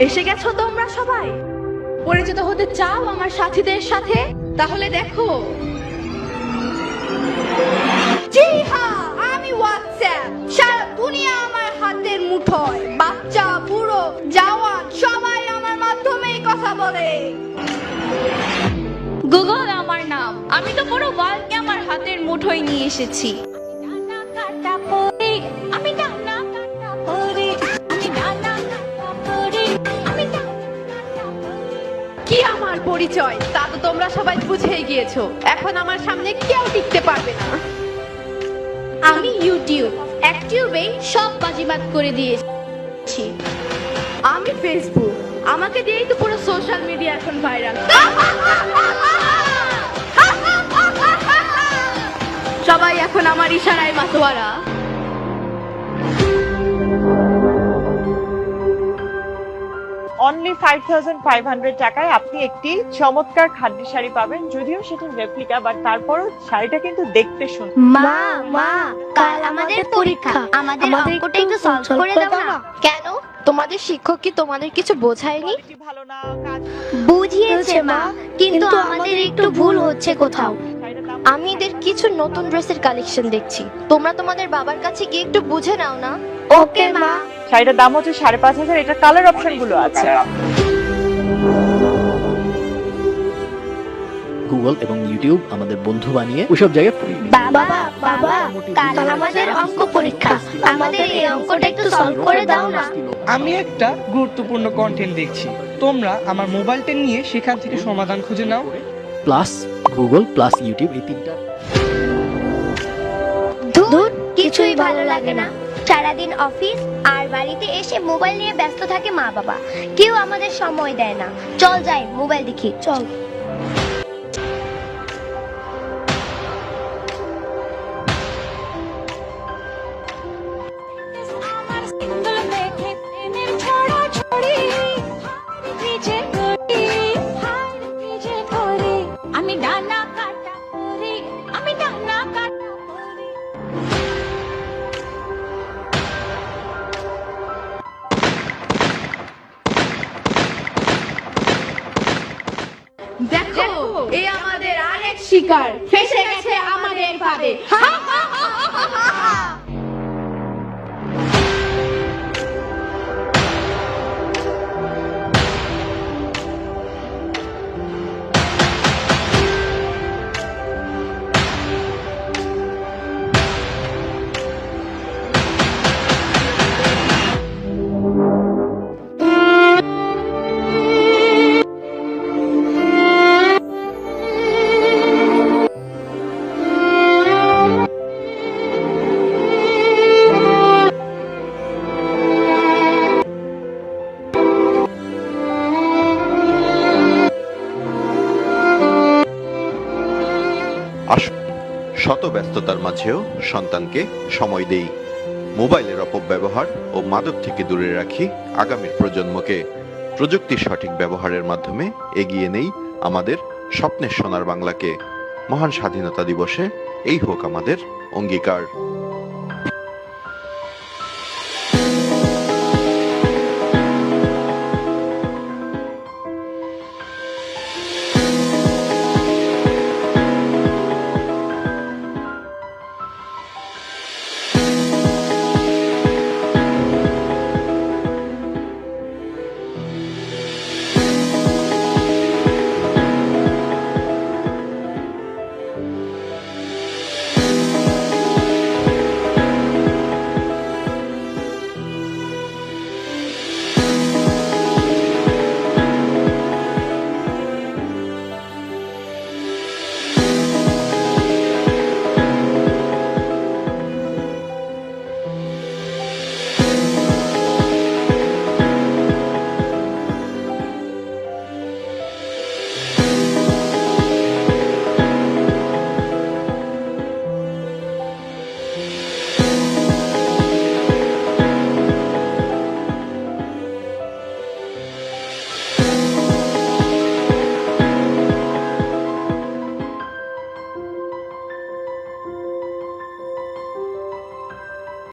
এসে গেছো তোমরা সবাই? পরিচিত হতে চাও আমার সাথীদের সাথে? তাহলে দেখো। জি হ্যাঁ, আমি হোয়াটসঅ্যাপ। সারা দুনিয়া আমার হাতের মুঠোয়। বাচ্চা, বুড়ো, জওয়ান সবাই আমার মাধ্যমেই কথা বলে। গুগল আমার নাম। আমি তো পুরো ওয়ার্ল্ডকে আমার হাতের মুঠোয় নিয়ে এসেছি। কি আমার পরিচয় তা তো তোমরা সবাই বুঝেই গিয়েছো। এখন আমার সামনে কেউ টিকতে পারবে না। আমি ইউটিউব, অ্যাক্টিউবে সব বাজিমাত করে দিয়েছি। আমি ফেসবুক, আমাকে দিয়েই তো পুরো সোশ্যাল মিডিয়া এখন ভাইরাল। সবাই এখন আমার ইশারায় মাতোয়ারা। অনলি 5500 টাকায় আপনি একটি চমৎকার খাদ্য শাড়ি পাবেন, যদিও সেটা রেপ্লিকা, বাট তারপরও শাড়িটা কিন্তু দেখতে সুন্দর। মা মা কাল আমাদের পরীক্ষা, আমাদের অঙ্কটা একটু সলভ করে দাও না। কেন? তোমাদের শিক্ষক কি তোমাদের কিছু বোঝায়নি? কোয়ালিটি ভালো না, কাজ বুঝিয়েছে মা, কিন্তু আমাদের একটু ভুল হচ্ছে কোথাও। শাড়িটার দাম আমি এদের কিছু নতুন ড্রেসের কালেকশন দেখছি। তোমরা তোমাদের বাবার কাছে গিয়ে একটু বুঝে নাও না। ওকে মা। শাড়িটার দাম হচ্ছে 5500। এটা কালার অপশন গুলো আছে। গুগল এবং ইউটিউব আমাদের বন্ধু বানিয়ে ওইসব জায়গায় বাবা বাবা কাল আমাদের অঙ্ক পরীক্ষা, আমাদের এই অঙ্কটা একটু সলভ করে দাও না। আমি একটা গুরুত্বপূর্ণ কন্টেন্ট দেখছি, তোমরা আমার মোবাইলটা নিয়ে সেখান থেকে সমাধান খুঁজে নাও। প্লাস গুগল প্লাস ইউটিউব এই তিনটা ধুর, কিছুই ভালো লাগে না। সারাদিন অফিস আর বাড়িতে এসে মোবাইল নিয়ে ব্যস্ত থাকে মা বাবা, কেউ আমাদের সময় দেয় না। চল যাই মোবাইল দেখি, চল। আমি ডানা কাটা পরে, আমি ডানা কাটা পরে। দেখো, এই আমাদের আরেক শিকার ফেসে গেছে আমাদের ফাঁদে। শত ব্যস্ততার মাঝেও সন্তানকে সময় দেই। মোবাইলের অপব্যবহার ও মাদক থেকে দূরে রাখি আগামীর প্রজন্মকে। প্রযুক্তির সঠিক ব্যবহারের মাধ্যমে এগিয়ে নেই আমাদের স্বপ্নের সোনার বাংলাকে। মহান স্বাধীনতা দিবসে এই হোক আমাদের অঙ্গীকার।